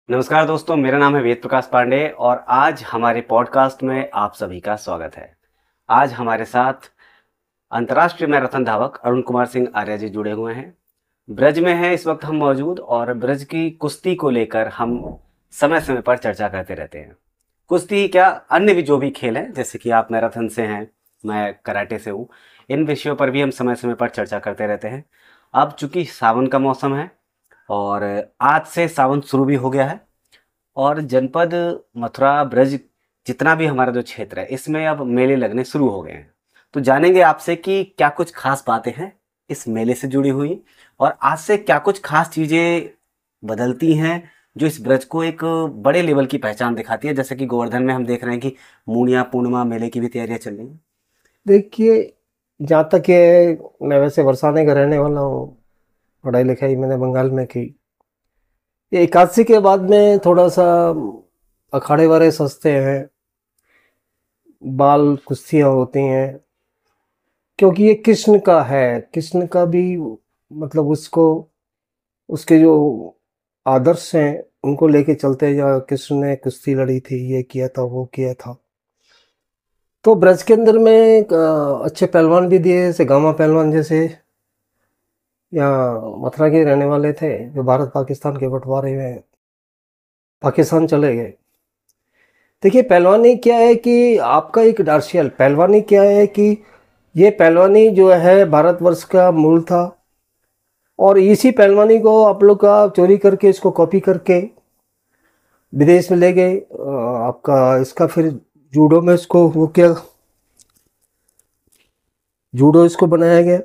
नमस्कार दोस्तों, मेरा नाम है वेद प्रकाश पांडे और आज हमारे पॉडकास्ट में आप सभी का स्वागत है। आज हमारे साथ अंतर्राष्ट्रीय मैराथन धावक अरुण कुमार सिंह आर्य जी जुड़े हुए हैं। ब्रज में हैं इस वक्त हम मौजूद और ब्रज की कुश्ती को लेकर हम समय समय पर चर्चा करते रहते हैं। कुश्ती क्या, अन्य भी जो भी खेल हैं, जैसे कि आप मैराथन से हैं, मैं कराटे से हूँ, इन विषयों पर भी हम समय समय पर चर्चा करते रहते हैं। अब चूंकि सावन का मौसम है और आज से सावन शुरू भी हो गया है और जनपद मथुरा ब्रज जितना भी हमारा जो क्षेत्र है इसमें अब मेले लगने शुरू हो गए हैं। तो जानेंगे आपसे कि क्या कुछ खास बातें हैं इस मेले से जुड़ी हुई और आज से क्या कुछ खास चीजें बदलती हैं जो इस ब्रज को एक बड़े लेवल की पहचान दिखाती है। जैसे कि गोवर्धन में हम देख रहे हैं कि मूनिया पूर्णिमा मेले की भी तैयारियां चल रही हैं। देखिए, जहाँ तक ये मैं वैसे बरसाने का रहने वाला हूँ। पढ़ाई लिखाई मैंने बंगाल में की। ये एकादशी के बाद में थोड़ा सा अखाड़े वारे सस्ते हैं, बाल कुश्तियाँ होती हैं, क्योंकि ये कृष्ण का है। कृष्ण का भी मतलब उसको उसके जो आदर्श हैं उनको लेके चलते, या कृष्ण ने कुश्ती लड़ी थी, ये किया था, वो किया था। तो ब्रज के अंदर में अच्छे पहलवान भी दिए, जैसे गामा पहलवान जैसे, या मथुरा के रहने वाले थे जो भारत पाकिस्तान के बंटवारे में पाकिस्तान चले गए। देखिए, पहलवानी क्या है कि आपका एक डार्शियल पहलवानी क्या है कि ये पहलवानी जो है भारतवर्ष का मूल था, और इसी पहलवानी को आप लोग का चोरी करके, इसको कॉपी करके विदेश में ले गए। आपका इसका फिर जूडो में इसको वो किया, जूडो इसको बनाया गया।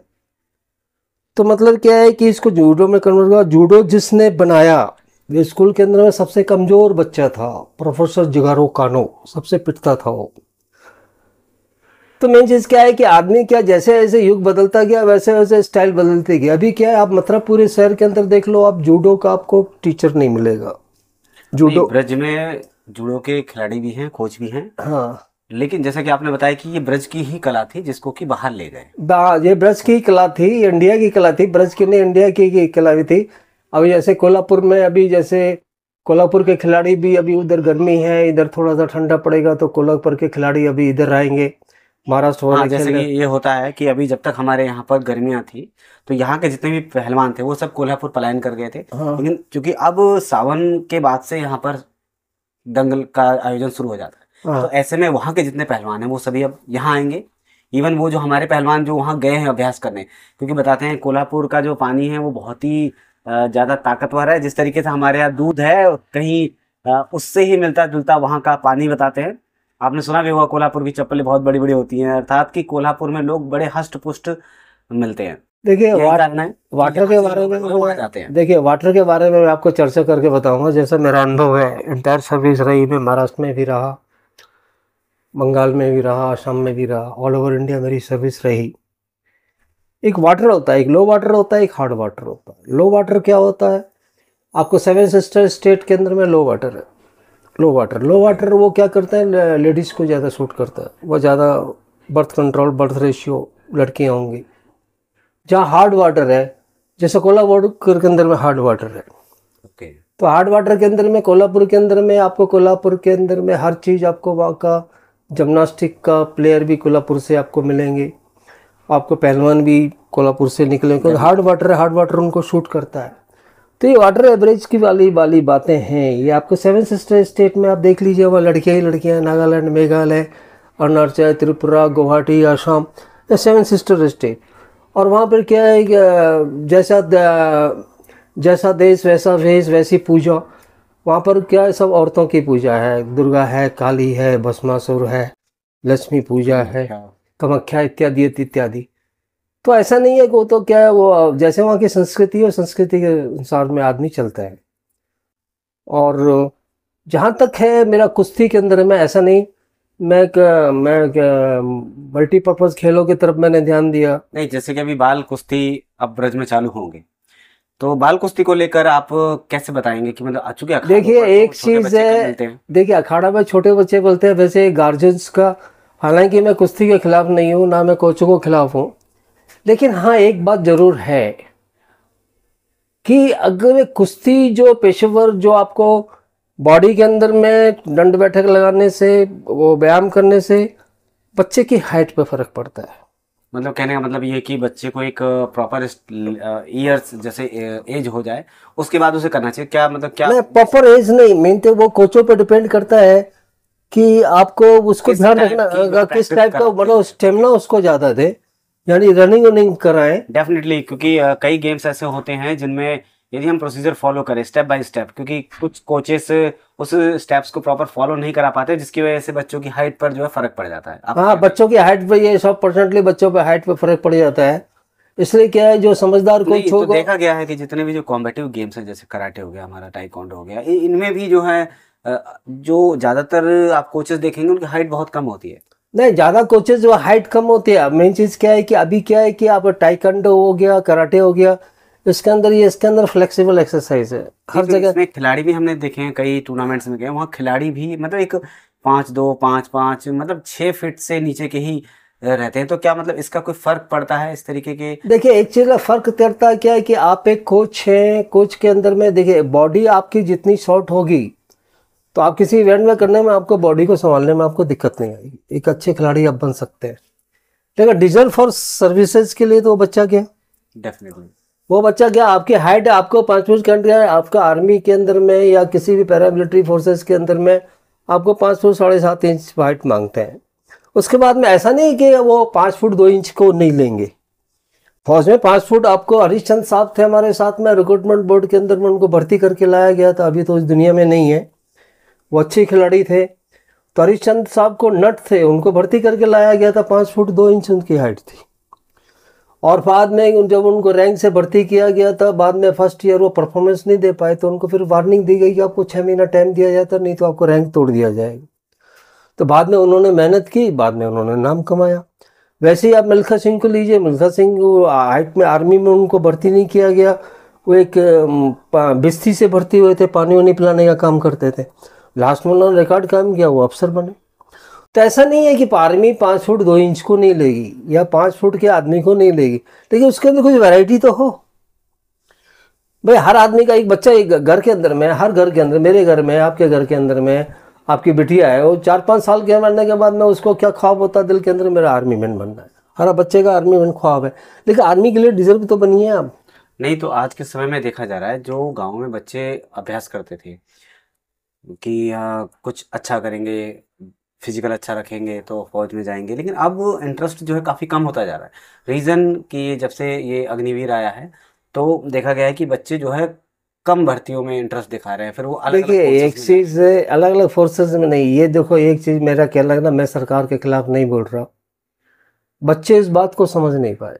तो मतलब क्या है कि इसको जूडो में कन्वर्ट हुआ। जूडो जिसने बनाया वो स्कूल के अंदर में सबसे कमजोर बच्चा था, प्रोफेसर जिगारो कानो, सबसे पिटता था वो। तो मेन चीज़ क्या है कि आदमी क्या, जैसे जैसे युग बदलता गया वैसे वैसे स्टाइल बदलती गई। अभी क्या है, आप मथुरा पूरे शहर के अंदर देख लो, आप जूडो का आपको टीचर नहीं मिलेगा। नहीं, जूडो, ब्रज में जूडो के खिलाड़ी भी हैं, कोच भी हैं, हाँ, लेकिन जैसा कि आपने बताया कि ये ब्रज की ही कला थी जिसको कि बाहर ले गए। ये ब्रज की कला थी, इंडिया की कला थी। ब्रज की नहीं, इंडिया की कला भी थी। अभी जैसे कोल्हापुर में, अभी जैसे कोल्हापुर के खिलाड़ी भी, अभी उधर गर्मी है, इधर थोड़ा सा ठंडा पड़ेगा तो कोल्हापुर के खिलाड़ी अभी इधर आएंगे, महाराष्ट्र हाँ, वाले जैसे खेल कि रहे। ये होता है कि अभी जब तक हमारे यहाँ पर गर्मियाँ थी तो यहाँ के जितने भी पहलवान थे वो सब कोल्हापुर पलायन कर गए थे, हाँ, लेकिन क्योंकि अब सावन के बाद से यहाँ पर दंगल का आयोजन शुरू हो जाता है, तो हाँ, ऐसे में वहाँ के जितने पहलवान हैं वो सभी अब यहाँ आएंगे। इवन वो जो हमारे पहलवान जो वहाँ गए हैं अभ्यास करने, क्योंकि बताते हैं कोल्हापुर का जो पानी है वो बहुत ही ज़्यादा ताकतवर है। जिस तरीके से हमारे यहाँ दूध है कहीं उससे ही मिलता जुलता वहाँ का पानी बताते हैं। आपने सुना भी होगा कोल्हापुर की चप्पलें बहुत बड़ी बड़ी होती हैं, अर्थात कि कोल्हापुर में लोग बड़े हष्ट पुष्ट मिलते हैं। देखिए यही कारण है कि वाटर यहाँ के से बारे लोग में वहाँ जाते मैं हैं। देखिए, वाटर के बारे में मैं आपको चर्चा करके बताऊंगा। जैसा मेरा अनुभव है, इंटायर सर्विस रही, मैं महाराष्ट्र में भी रहा, बंगाल में भी रहा, असम में भी रहा, ऑल ओवर इंडिया मेरी सर्विस रही। एक वाटर होता है, एक लो वाटर होता है, एक हार्ड वाटर होता है। लो वाटर क्या होता है, आपको सेवन सिस्टर स्टेट के अंदर में लो वाटर है। लो ओके। वाटर वो क्या करता है, लेडीज़ को ज़्यादा सूट करता है, वो ज़्यादा बर्थ कंट्रोल, बर्थ रेशियो लड़कियाँ होंगी। जहाँ हार्ड वाटर है, जैसे कोल्हापुर के अंदर में हार्ड वाटर है, ओके। तो हार्ड वाटर के अंदर में, कोल्हापुर के अंदर में आपको, कोल्हापुर के अंदर में हर चीज़ आपको, वहाँ का जिम्नास्टिक का प्लेयर भी कोल्हापुर से आपको मिलेंगे, आपको पहलवान भी कोल्हापुर से निकलेंगे, क्योंकि हार्ड वाटर है, हार्ड वाटर उनको शूट करता है। तो ये वाटर एवरेज की वाली वाली बातें हैं। ये आपको सेवन सिस्टर स्टेट में आप देख लीजिए, वहाँ लड़कियाँ ही लड़कियाँ हैं। नागालैंड, मेघालय, अरुणाचल, त्रिपुरा, गुवाहाटी, असम, ये सेवन सिस्टर स्टेट। और वहाँ पर क्या है कि जैसा देश वैसा भेष, वैसी पूजा। वहाँ पर क्या है, सब औरतों की पूजा है। दुर्गा है, काली है, भस्मासुर है, लक्ष्मी पूजा है, कामाख्या। कामाख्या इत्यादि इत्यादि। तो ऐसा नहीं है कि वो तो क्या है, वो जैसे वहाँ की संस्कृति है, संस्कृति के अनुसार में आदमी चलता है। और जहाँ तक है मेरा कुश्ती के अंदर में, ऐसा नहीं, मैं मल्टीपर्पज़ खेलों की तरफ मैंने ध्यान दिया। नहीं, जैसे कि अभी बाल कुश्ती अब ब्रज में चालू होंगे, तो बाल कुश्ती को लेकर आप कैसे बताएंगे कि मतलब चूंकि अखाड़ों देखिए, पर तो एक छोटे चीज़ बच्चे कम है, मिलते हैं। देखिए अखाड़ा में छोटे बच्चे बोलते हैं, वैसे गार्जियंस का, हालांकि मैं कुश्ती के खिलाफ नहीं हूँ, ना मैं कोचों के खिलाफ हूँ, लेकिन हाँ एक बात जरूर है कि अगर कुश्ती जो पेशेवर, जो आपको बॉडी के अंदर में दंड बैठक लगाने से, वो व्यायाम करने से बच्चे की हाइट पे फर्क पड़ता है। मतलब कहने का मतलब ये है कि बच्चे को एक प्रॉपर ईयर्स जैसे एज हो जाए उसके बाद उसे करना चाहिए, क्या मतलब क्या? नहीं, प्रॉपर एज नहीं, मेन तो वो कोचों पे डिपेंड करता है कि आपको उसको किस ध्यान टाइप रखना की मतलब किस प्रैक्टिस टाइप का, कराते मतलब हैं? स्टेमिना उसको ज़्यादा दे, यानी रनिंग वनिंग कराएं। डेफिनेटली, क्योंकि कई गेम्स ऐसे होते हैं जिनमें यदि हम प्रोसीजर फॉलो करें स्टेप बाय स्टेप, क्योंकि कुछ कोचेस उस स्टेप्स को प्रॉपर फॉलो नहीं करा पाते, जिसकी वजह से बच्चों की हाइट पर जो है फर्क पड़ जाता है। आपका हाँ, क्या बच्चों की हाइट पे ये 100% बच्चों पे हाइट पे फर्क पड़ जाता है। इसलिए क्या है, जो समझदार नहीं, कोच तो होगा। देखा गया है कि जितने भी जो कॉम्बेटिव गेम्स हैं, जैसे कराटे हो गया, हमारा टाइकोंडो हो गया, इनमें भी जो है जो ज्यादातर आप कोचेस देखेंगे उनकी हाइट बहुत कम होती है। नहीं, ज़्यादा कोचेस जो हाइट कम होती है। मेन चीज़ क्या है कि अभी क्या है कि आप टाइकंडो हो गया, कराटे हो गया, इसके अंदर फ्लेक्सिबल एक्सरसाइज है नहीं, हर तो जगह। इसमें खिलाड़ी भी हमने देखे हैं, कई टूर्नामेंट्स में गए वहाँ खिलाड़ी भी मतलब एक 5'2", 5'5", मतलब 6 फीट से नीचे के ही रहते हैं। तो क्या मतलब इसका कोई फर्क पड़ता है इस तरीके के? देखिए, एक चीज़ का फर्क करता है क्या है कि आप एक कोच हैं, कोच के अंदर में देखिए बॉडी आपकी जितनी शॉर्ट होगी तो आप किसी इवेंट में करने में आपको बॉडी को संभालने में आपको दिक्कत नहीं आएगी, एक अच्छे खिलाड़ी आप बन सकते हैं। लेकिन डिजर्व फॉर सर्विसेज के लिए तो वो बच्चा क्या, डेफिनेटली। वो बच्चा क्या, आपकी हाइट आपको 5 फुट के अंदर, आपका आर्मी के अंदर में या किसी भी पैरामिलिट्री फोर्सेस के अंदर में आपको 5 फुट 7.5 इंच हाइट मांगते हैं। उसके बाद में ऐसा नहीं कि वो 5 फुट 2 इंच को नहीं लेंगे। फौज में 5 फुट आपको हरीशचंद्र साहब थे हमारे साथ में, रिक्रूटमेंट बोर्ड के अंदर में उनको भर्ती करके लाया गया था, अभी तो इस दुनिया में नहीं है। वो अच्छे खिलाड़ी थे, तो हरीशचंद्र साहब को नट थे, उनको भर्ती करके लाया गया था, 5 फुट 2 इंच उनकी हाइट थी। और बाद में जब उनको रैंक से भर्ती किया गया था, बाद में फर्स्ट ईयर वो परफॉर्मेंस नहीं दे पाए तो उनको फिर वार्निंग दी गई कि आपको 6 महीना टाइम दिया जाता, नहीं तो आपको रैंक तोड़ दिया जाएगा। तो बाद में उन्होंने मेहनत की, बाद में उन्होंने नाम कमाया। वैसे ही आप मिल्खा सिंह को लीजिए, मिल्खा सिंह वो हाइट में आर्मी में उनको भर्ती नहीं किया गया, वो एक बिस्ती से भर्ती हुए थे, पानी वानी पिलाने का काम करते थे। लास्ट में उन्होंने रिकॉर्ड काम किया, वो अफसर बने। तो ऐसा नहीं है कि आर्मी 5 फुट 2 इंच को नहीं लेगी या 5 फुट के आदमी को नहीं लेगी, लेकिन उसके अंदर कुछ वैरायटी तो हो। भाई हर आदमी का एक बच्चा एक घर के अंदर में, हर घर के अंदर, मेरे घर में, आपके घर के अंदर में आपकी बिटिया है, वो 4-5 साल के मरने के बाद में उसको क्या ख्वाब होता है दिल के अंदर, मेरा आर्मी मैन बनना है। हर बच्चे का आर्मी मैन ख्वाब है, लेकिन आर्मी के लिए डिजर्व तो बनिए आप। नहीं, तो आज के समय में देखा जा रहा है जो गांव में बच्चे अभ्यास करते थे कि कुछ अच्छा करेंगे, फिजिकल अच्छा रखेंगे तो फौज में जाएंगे, लेकिन अब इंटरेस्ट जो है काफ़ी कम होता जा रहा है। रीज़न कि जब से ये अग्निवीर आया है तो देखा गया है कि बच्चे जो है कम भर्तियों में इंटरेस्ट दिखा रहे हैं, फिर वो अलग अलग देखिए, फोर्सेस एक में चीज़ अलग अलग फोर्सेस में नहीं, ये देखो एक चीज़ मेरा क्या लगना, मैं सरकार के खिलाफ नहीं बोल रहा, बच्चे इस बात को समझ नहीं पाए।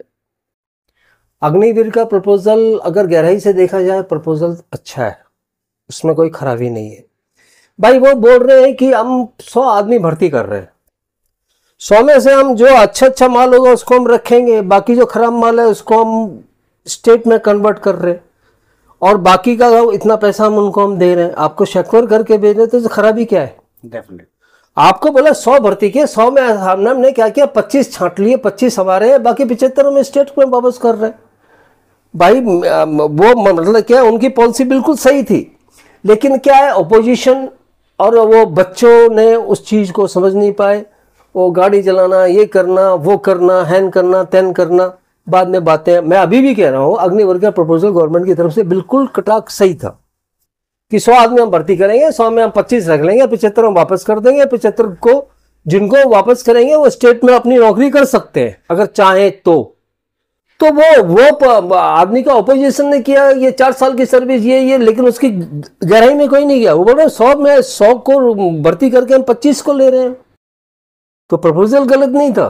अग्निवीर का प्रपोजल अगर गहराई से देखा जाए, प्रपोजल अच्छा है, उसमें कोई खराबी नहीं है। भाई वो बोल रहे हैं कि हम 100 आदमी भर्ती कर रहे हैं, 100 में से हम जो अच्छा माल होगा उसको हम रखेंगे, बाकी जो खराब माल है उसको हम स्टेट में कन्वर्ट कर रहे हैं, और बाकी का इतना पैसा हम उनको दे रहे हैं, आपको शेकवर करके भेज रहे हैं, तो खराबी क्या है? डेफिनेटली। आपको बोला 100 भर्ती किए, 100 में हमने क्या किया, 25 छांट लिए, 25 हमारे हैं, बाकी 75 में स्टेट में वापस कर रहे हैं। भाई वो मतलब क्या, उनकी पॉलिसी बिल्कुल सही थी, लेकिन क्या है, अपोजिशन और वो बच्चों ने उस चीज़ को समझ नहीं पाए। वो गाड़ी चलाना, ये करना, वो करना, हैन करना, तैन करना, बाद में बातें। मैं अभी भी कह रहा हूँ, अग्निवीर का प्रपोजल गवर्नमेंट की तरफ से बिल्कुल कटाक सही था कि 100 आदमी हम भर्ती करेंगे, 100 में हम 25 रख लेंगे, 75 हम वापस कर देंगे। 75 को जिनको वापस करेंगे वो स्टेट में अपनी नौकरी कर सकते हैं अगर चाहें तो वो आदमी का ऑपोजिशन ने किया, ये 4 साल की सर्विस ये, लेकिन उसकी गहराई में कोई नहीं गया। वो बोल रहे 100 में 100 को भर्ती करके हम 25 को ले रहे हैं, तो प्रपोजल गलत नहीं था,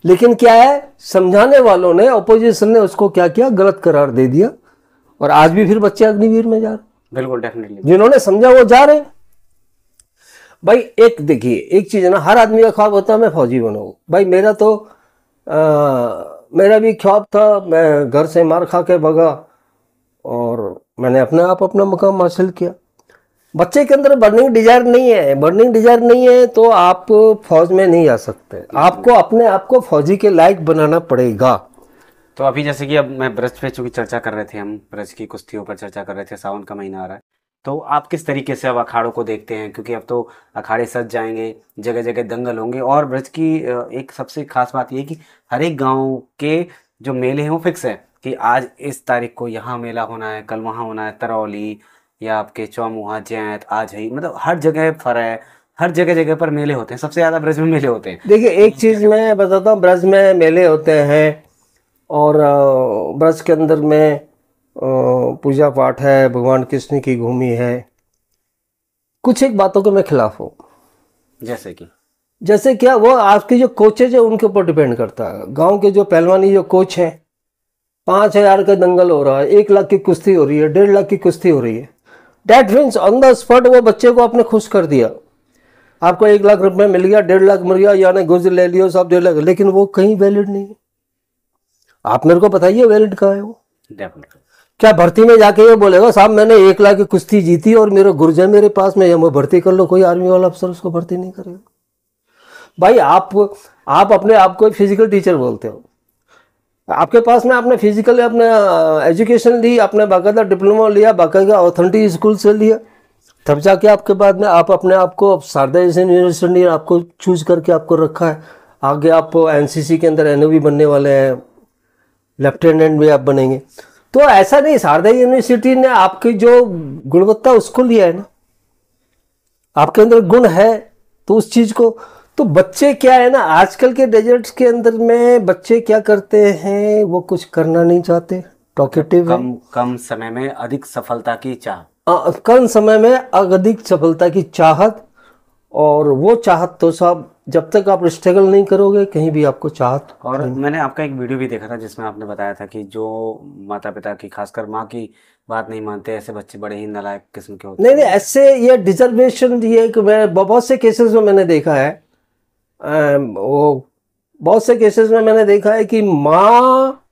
लेकिन क्या है, समझाने वालों ने, ऑपोजिशन ने उसको क्या किया, गलत करार दे दिया, और आज भी फिर बच्चे अग्निवीर में जा रहे। बिल्कुल, डेफिनेटली। जिन्होंने समझा वो जा रहे। भाई एक देखिए, एक चीज है ना, हर आदमी का ख्वाब होता है मैं फौजी बनूं। भाई मेरा भी ख्वाब था, मैं घर से मार खा के भगा और मैंने अपने आप अपना मुकाम हासिल किया। बच्चे के अंदर बर्निंग डिजायर नहीं है तो आप फौज में नहीं आ सकते, आपको अपने आप को फौजी के लायक बनाना पड़ेगा। तो अभी जैसे कि अब मैं ब्रज पे चूंकि चर्चा कर रहे थे, हम ब्रज की कुश्तियों पर चर्चा कर रहे थे, सावन का महीना आ रहा है, तो आप किस तरीके से अब अखाड़ों को देखते हैं, क्योंकि अब तो अखाड़े सज जाएंगे, जगह जगह दंगल होंगे, और ब्रज की एक सबसे खास बात ये है कि हर एक गांव के जो मेले हैं वो फिक्स है कि आज इस तारीख को यहाँ मेला होना है, कल वहाँ होना है, तरौली या आपके चौमुहा, जैंत, आज ही, मतलब हर जगह फर, हर जगह जगह पर मेले होते हैं। सबसे ज्यादा ब्रज में मेले होते हैं। देखिए एक चीज मैं बताता हूँ, ब्रज में मेले होते हैं और ब्रज के अंदर में पूजा पाठ है, भगवान कृष्ण की भूमि है। कुछ एक बातों के मैं खिलाफ हूँ। जैसे क्या, वो आपकी जो कोचेज है उनके ऊपर डिपेंड करता है। गांव के जो पहलवानी जो कोच हैं, 5,000 का दंगल हो रहा है, 1 लाख की कुश्ती हो रही है, 1.5 लाख की कुश्ती हो रही है, that means on the spot वो बच्चे को आपने खुश कर दिया। आपको 1 लाख रुपए मिल गया, 1.5 लाख मिल गया, यानी गुज ले लियो सब 1.5 लाख, लेकिन वो कहीं वैलिड नहीं है। आप मेरे को बताइए वैलिड कहाँ है वो? क्या भर्ती में जाके ये बोलेगा साहब मैंने 1 लाख की कुश्ती जीती और मेरे गुर्जे मेरे पास में, मैं भर्ती कर लो? कोई आर्मी वाला अफसर उसको भर्ती नहीं करेगा। भाई आप अपने आप को फिजिकल टीचर बोलते हो, आपके पास में आपने फिजिकल अपने एजुकेशन ली, आपने बाकायदा डिप्लोमा लिया, बाकायदा ऑथेंटिक स्कूल से लिया, तब जाके आपके बाद में आप अपने आप को शारदा यूनिवर्सिटी ने आपको चूज करके आपको रखा है। आगे आप एनसीसी के अंदर एनओवी बनने वाले हैं, लेफ्टिनेंट भी आप बनेंगे। तो ऐसा नहीं, शारदा यूनिवर्सिटी ने आपकी जो गुणवत्ता उसको लिया है ना, आपके अंदर गुण है तो उस चीज को। तो बच्चे क्या है ना, आजकल के डेजर्ट्स के अंदर में बच्चे क्या करते हैं, वो कुछ करना नहीं चाहते, टॉकेटिव है। कम समय में अधिक सफलता की चाह, कम समय में अधिक सफलता की चाहत। और वो चाहत तो साहब जब तक आप स्ट्रगल नहीं करोगे कहीं भी आपको चाहत। और मैंने आपका एक वीडियो भी देखा था जिसमें आपने बताया था कि जो माता पिता की, खासकर माँ की बात नहीं मानते, ऐसे बच्चे बड़े ही नालायक किस्म के होते हैं। नहीं, ऐसे ये डिजर्वेशन, ये कि मैं बहुत से केसेस में मैंने देखा है, वो बहुत से केसेस में मैंने देखा है कि माँ,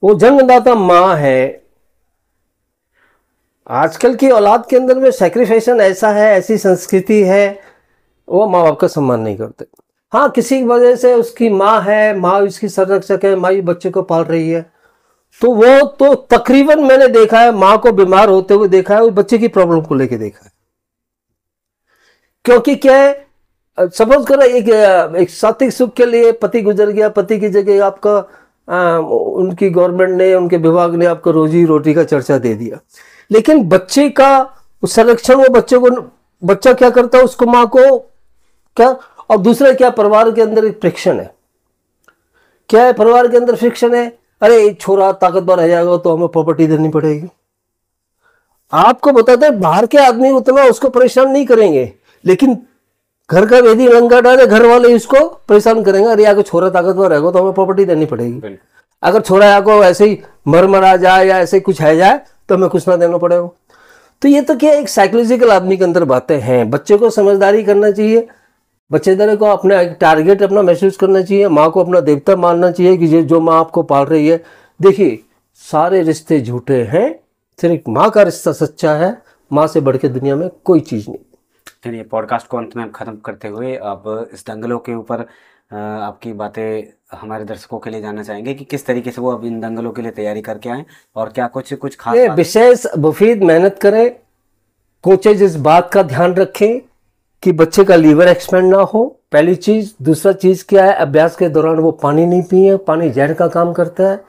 वो जन्मदाता माँ है। आजकल की औलाद के अंदर में सैक्रिफिकेशन ऐसा है, ऐसी संस्कृति है, वो माँ बाप का सम्मान नहीं करते। हाँ, किसी वजह से उसकी माँ है, माँ इसकी संरक्षक है, माँ बच्चे को पाल रही है, तो वो तो तकरीबन मैंने देखा है, माँ को बीमार होते हुए देखा है, उस बच्चे की प्रॉब्लम को लेके देखा है। क्योंकि क्या है, सपोज करो एक सात्विक सुख के लिए पति गुजर गया, पति की जगह आपका उनकी गवर्नमेंट ने, उनके विभाग ने आपको रोजी रोटी का चर्चा दे दिया, लेकिन बच्चे का संरक्षण, वो बच्चे को, बच्चा क्या करता है, उसको माँ को क्या, और दूसरा क्या, परिवार के अंदर एक फ्रिक्शन है। क्या है परिवार के अंदर फ्रिक्शन है? अरे छोरा ताकतवर है जाएगा तो हमें प्रॉपर्टी देनी पड़ेगी। आपको बताते हैं बाहर के आदमी उतना उसको परेशान नहीं करेंगे, लेकिन घर का वेदी लंका डाले, घर वाले इसको परेशान करेंगे, अरे आगे छोरा ताकतवर रहेगा तो हमें प्रॉपर्टी देनी पड़ेगी। अगर छोरा आगे ऐसे ही मर जाए या ऐसे कुछ है जाए तो हमें कुछ ना देना पड़ेगा। तो ये तो क्या, एक साइकोलॉजिकल आदमी के अंदर बातें हैं। बच्चे को समझदारी करना चाहिए, बच्चे को अपने टारगेट अपना महसूस करना चाहिए, माँ को अपना देवता मानना चाहिए कि जो माँ आपको पाल रही है। देखिए सारे रिश्ते झूठे हैं, सिर्फ माँ का रिश्ता सच्चा है, माँ से बढ़ के दुनिया में कोई चीज़ नहीं। चलिए पॉडकास्ट को अंत में हम खत्म करते हुए अब इस दंगलों के ऊपर आपकी बातें हमारे दर्शकों के लिए जानना चाहेंगे कि किस तरीके से वो अब इन दंगलों के लिए तैयारी करके आए और क्या कुछ खास विशेष मुफीद मेहनत करें। कोचेज इस बात का ध्यान रखें कि बच्चे का लीवर एक्सपेंड ना हो, पहली चीज। दूसरा चीज क्या है, अभ्यास के दौरान वो पानी नहीं पिए, पानी जहर का काम करता है।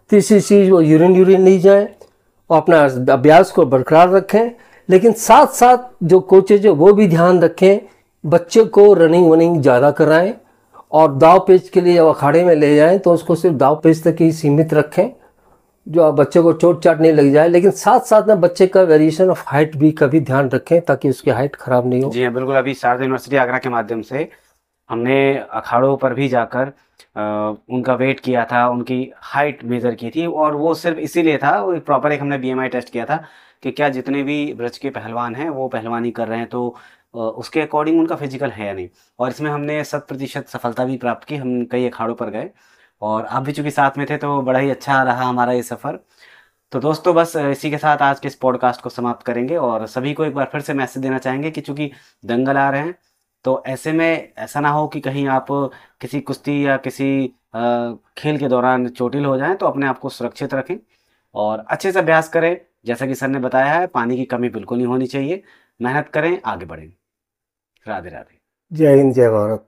तीसरी चीज, वो यूरिन नहीं जाए और अपना अभ्यास को बरकरार रखें। लेकिन साथ साथ जो कोचेज है वो भी ध्यान रखें, बच्चे को रनिंग वनिंग ज़्यादा कराएं और दाव पेच के लिए जब अखाड़े में ले जाएं तो उसको सिर्फ दाव पेच तक ही सीमित रखें, जो बच्चे को चोट चाट नहीं लग जाए। लेकिन साथ साथ में बच्चे का वेरिएशन ऑफ हाइट भी कभी ध्यान रखें ताकि उसकी हाइट खराब नहीं हो। जी हाँ, बिल्कुल। अभी शारदा यूनिवर्सिटी आगरा के माध्यम से हमने अखाड़ों पर भी जाकर उनका वेट किया था, उनकी हाइट मेजर की थी, और वो सिर्फ इसीलिए था, वो प्रॉपर एक हमने BMI टेस्ट किया था कि क्या जितने भी ब्रज के पहलवान हैं वो पहलवानी कर रहे हैं तो उसके अकॉर्डिंग उनका फिजिकल है या नहीं। और इसमें हमने 100% सफलता भी प्राप्त की। हम कई अखाड़ों पर गए और आप भी चूंकि साथ में थे तो बड़ा ही अच्छा रहा हमारा ये सफ़र। तो दोस्तों बस इसी के साथ आज के इस पॉडकास्ट को समाप्त करेंगे और सभी को एक बार फिर से मैसेज देना चाहेंगे कि चूंकि दंगल आ रहे हैं तो ऐसे में ऐसा ना हो कि कहीं आप किसी कुश्ती या किसी खेल के दौरान चोटिल हो जाएं, तो अपने आप को सुरक्षित रखें और अच्छे से अभ्यास करें। जैसा कि सर ने बताया है, पानी की कमी बिल्कुल नहीं होनी चाहिए। मेहनत करें, आगे बढ़ें। राधे राधे। जय हिंद, जय भारत।